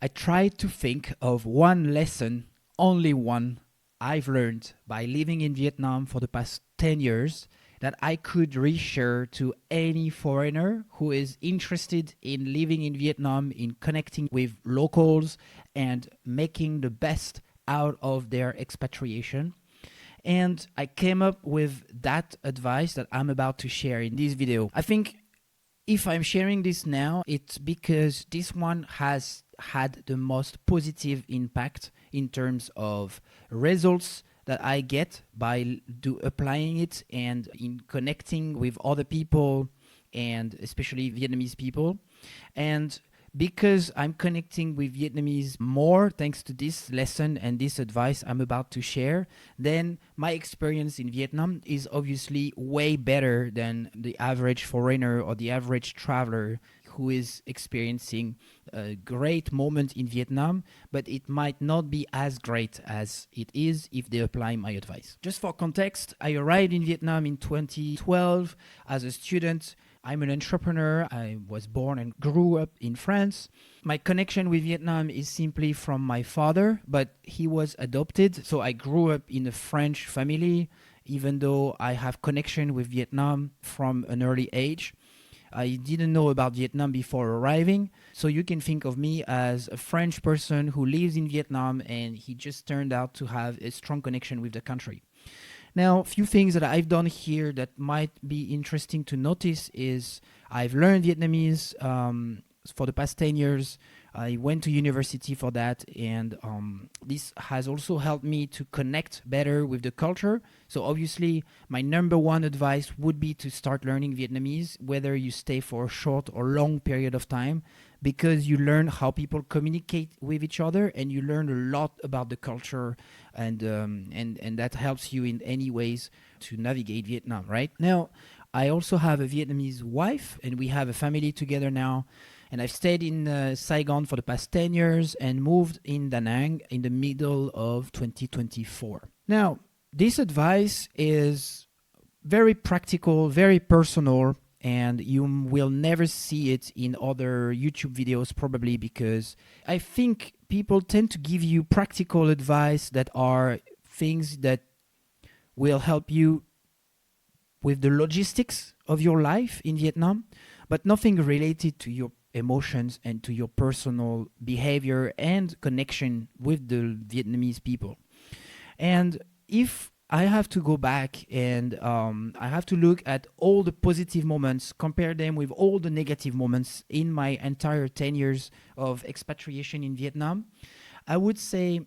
I tried to think of one lesson, only one, I've learned by living in Vietnam for the past 10 years that I could reshare to any foreigner who is interested in living in Vietnam, in connecting with locals and making the best out of their expatriation. And I came up with that advice that I'm about to share in this video. I think if I'm sharing this now, it's because this one has had the most positive impact in terms of results that I get by applying it and in connecting with other people and especially Vietnamese people. And because I'm connecting with Vietnamese more thanks to this lesson and this advice I'm about to share, then my experience in Vietnam is obviously way better than the average foreigner or the average traveler who is experiencing a great moment in Vietnam, but it might not be as great as it is if they apply my advice. Just for context, I arrived in Vietnam in 2012 as a student. I'm an entrepreneur. I was born and grew up in France. My connection with Vietnam is simply from my father, but he was adopted. So I grew up in a French family, even though I have connection with Vietnam from an early age. I didn't know about Vietnam before arriving. So you can think of me as a French person who lives in Vietnam and he just turned out to have a strong connection with the country. Now, a few things that I've done here that might be interesting to notice is I've learned Vietnamese for the past 10 years. I went to university for that, and this has also helped me to connect better with the culture. So obviously, my number one advice would be to start learning Vietnamese, whether you stay for a short or long period of time, because you learn how people communicate with each other, and you learn a lot about the culture, and that helps you in any ways to navigate Vietnam, right? Now, I also have a Vietnamese wife, and we have a family together now. And I've stayed in Saigon for the past 10 years and moved in Danang in the middle of 2024. Now, this advice is very practical, very personal, and you will never see it in other YouTube videos probably because I think people tend to give you practical advice that are things that will help you with the logistics of your life in Vietnam, but nothing related to your emotions and to your personal behavior and connection with the Vietnamese people. And if I have to go back and I have to look at all the positive moments, compare them with all the negative moments in my entire 10 years of expatriation in Vietnam, I would say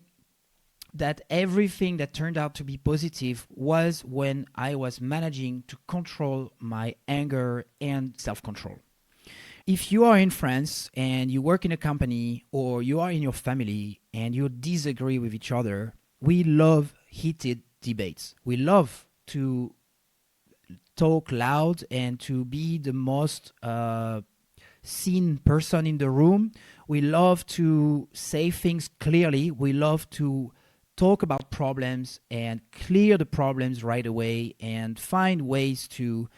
that everything that turned out to be positive was when I was managing to control my anger and self-control. If you are in France and you work in a company or you are in your family and you disagree with each other, we love heated debates. We love to talk loud and to be the most seen person in the room. We love to say things clearly. We love to talk about problems and clear the problems right away and find ways to,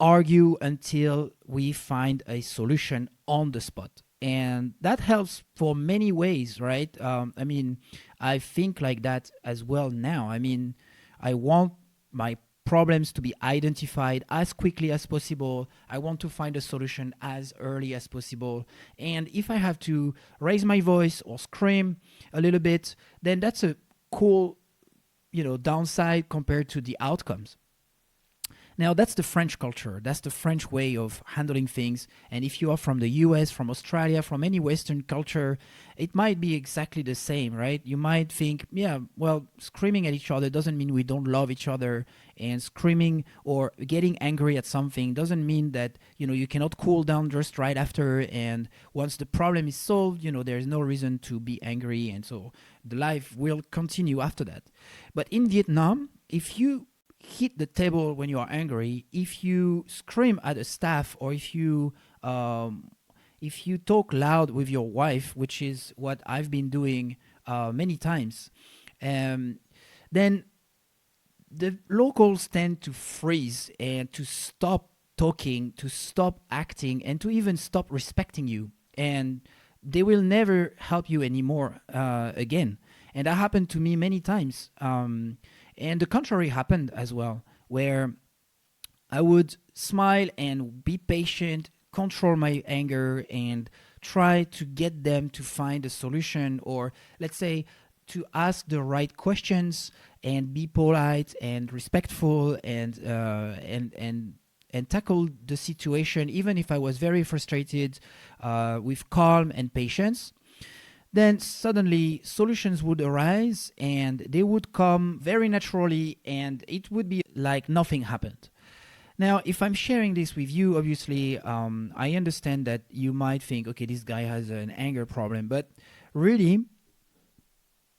argue until we find a solution on the spot. And that helps for many ways, right? I think like that as well now. I want my problems to be identified as quickly as possible. I want to find a solution as early as possible. And if I have to raise my voice or scream a little bit, then that's a cool, downside compared to the outcomes. Now, that's the French culture. That's the French way of handling things. And if you are from the US, from Australia, from any Western culture, it might be exactly the same, right? You might think, screaming at each other doesn't mean we don't love each other. And screaming or getting angry at something doesn't mean that, you cannot cool down just right after. And once the problem is solved, there's no reason to be angry. And so the life will continue after that. But in Vietnam, if you hit the table when you are angry, if you scream at a staff, or if you talk loud with your wife, which is what I've been doing many times, then the locals tend to freeze and to stop talking, to stop acting, and to even stop respecting you. And they will never help you anymore again. And that happened to me many times. And the contrary happened as well, where I would smile and be patient, control my anger, and try to get them to find a solution, or let's say to ask the right questions and be polite and respectful and tackle the situation, even if I was very frustrated, with calm and patience. Then suddenly solutions would arise and they would come very naturally, and it would be like nothing happened. Now, if I'm sharing this with you, obviously, I understand that you might think, okay, this guy has an anger problem. But really,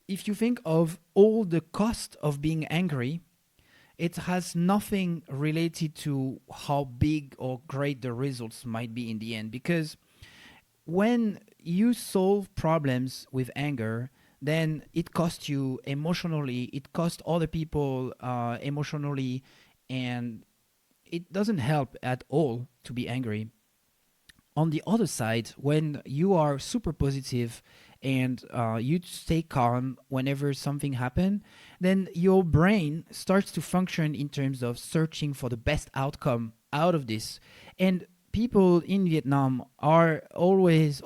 if you think of all the cost of being angry, it has nothing related to how big or great the results might be in the end. Because when you solve problems with anger, then it costs you emotionally, it costs other people emotionally, and it doesn't help at all to be angry. On the other side, when you are super positive and you stay calm whenever something happens, then your brain starts to function in terms of searching for the best outcome out of this. And people in Vietnam are always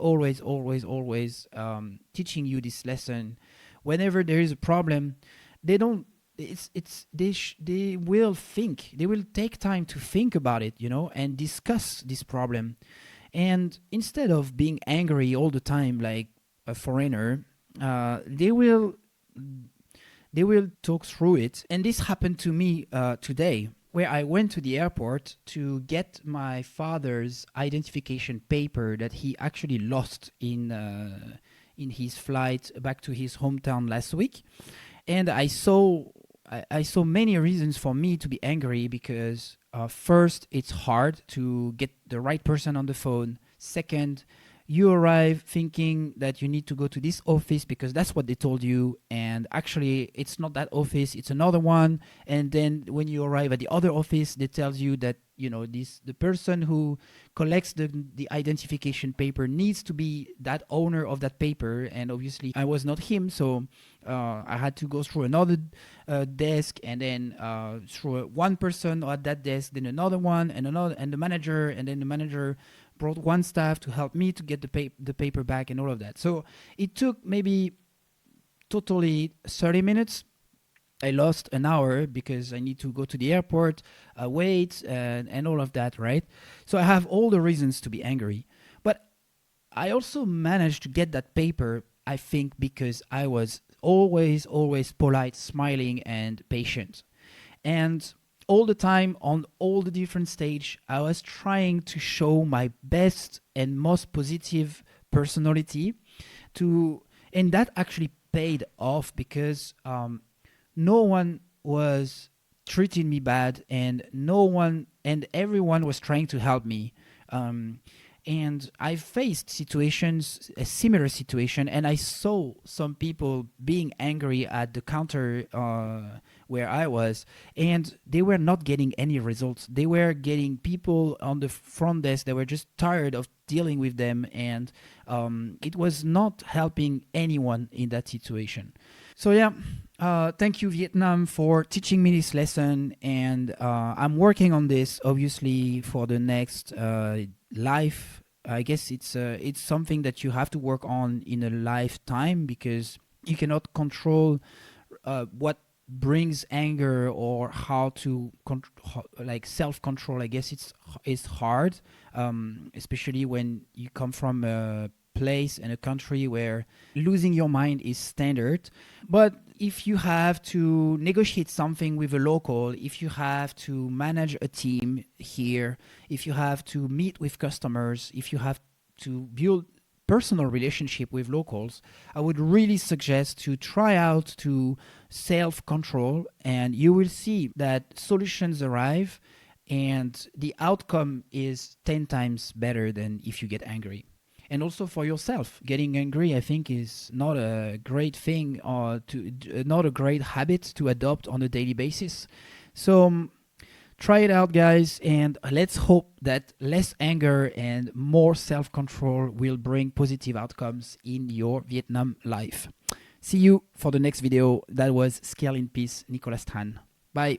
teaching you this lesson. Whenever there is a problem, they don't. They will think. They will take time to think about it, and discuss this problem. And instead of being angry all the time like a foreigner, they will talk through it. And this happened to me today, where I went to the airport to get my father's identification paper that he actually lost in his flight back to his hometown last week. And I saw many reasons for me to be angry, because first, it's hard to get the right person on the phone. Second, you arrive thinking that you need to go to this office because that's what they told you, and actually it's not that office, it's another one. And then when you arrive at the other office, they tell you that the person who collects the identification paper needs to be that owner of that paper, and obviously I was not him. So I had to go through another desk, and then through one person at that desk, then another one, and another, and the manager, and then the manager brought one staff to help me to get the paper back and all of that. So it took maybe totally 30 minutes. I lost an hour because I need to go to the airport, wait, and all of that, right? So I have all the reasons to be angry. But I also managed to get that paper, I think, because I was always polite, smiling, and patient. And all the time, on all the different stage, I was trying to show my best and most positive personality and that actually paid off, because no one was treating me bad, and everyone was trying to help me. And I faced situations, a similar situation, and I saw some people being angry at the counter where I was, and they were not getting any results. They were getting people on the front desk that were just tired of dealing with them, and it was not helping anyone in that situation. So yeah, thank you, Vietnam, for teaching me this lesson, and I'm working on this, obviously, for the next life. I guess it's something that you have to work on in a lifetime, because you cannot control what brings anger, or how to like self-control. I guess it's hard, especially when you come from a place and a country where losing your mind is standard. But if you have to negotiate something with a local, if you have to manage a team here, if you have to meet with customers, if you have to build personal relationship with locals, I would really suggest to try out to self-control, and you will see that solutions arrive, and the outcome is 10 times better than if you get angry. And also for yourself, getting angry, I think, is not a great thing, or not a great habit to adopt on a daily basis. So Try it out, guys, and let's hope that less anger and more self-control will bring positive outcomes in your Vietnam life. See you for the next video. That was Scale in Peace, Nicolas Thành. Bye.